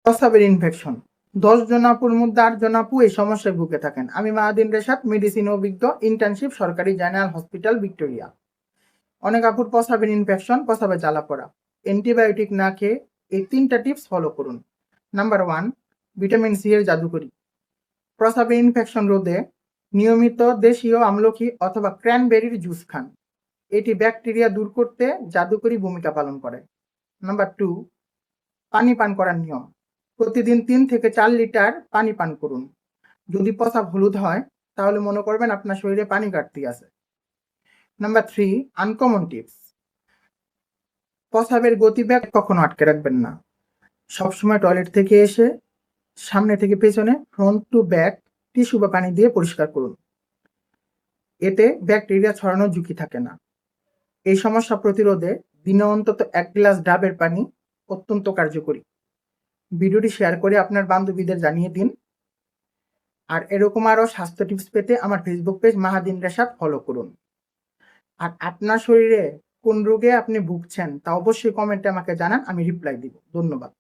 প্রস্রাবের ইনফেকশন। 10 জন আপুর মধ্যে 8 জন আপু এই সমস্যায় ভুগে থাকেন। আমি মাহাদিন রেশাদ, মেডিসিন অভিজ্ঞ, ইন্টার্নশিপ, সরকারি জেনারেল হসপিটাল, ভিক্টোরিয়া। অনেক আপুর প্রস্রাবের ইনফেকশন, প্রস্রাবে জ্বালা পড়া। অ্যান্টিবায়োটিক না খেয়ে এই 3টা টিপস ফলো করুন। নাম্বার 1, ভিটামিন সি এর জাদুকরি। প্রস্রাবের ইনফেকশন রোধে নিয়মিত দেশীয় আমলকি অথবা ক্র্যানবেরির জুস খান। এটি ব্যাকটেরিয়া দূর করতে জাদুকরি ভূমিকা পালন করে। নাম্বার 2, পানি পান করার নিয়ম। প্রতিদিন 3 থেকে 4 লিটার পানি পান করুন। যদি প্রস্রাব হলুদ হয় তাহলে মনে করবেন আপনার শরীরে পানি ঘাটতি আছে। Number 3, uncommon tips. প্রস্রাবের গতিবেগ কখনো আটকে রাখবেন না। সবসময় টয়লেট থেকে এসে সামনে থেকে পেছনে ফ্রন্ট টু ব্যাক টিস্যু বা পানি দিয়ে পরিষ্কার করুন। এতে ব্যাকটেরিয়া ছড়ানোর ঝুঁকি থাকে না। এই সমস্যা প্রতিরোধে দিনে অন্তত 1 গ্লাস ডাবের পানি অত্যন্ত কার্যকরী। ভিডিওটি শেয়ার করে আপনার বান্ধবীদের জানিয়ে দিন। আর এরকম আরও স্বাস্থ্য টিপস পেতে আমার ফেসবুক পেজ মাহাদিন রেশাদ ফলো করুন। আর আপনার শরীরে কোন রোগে আপনি ভুগছেন তা অবশ্যই কমেন্টে আমাকে জানান, আমি রিপ্লাই দিব। ধন্যবাদ।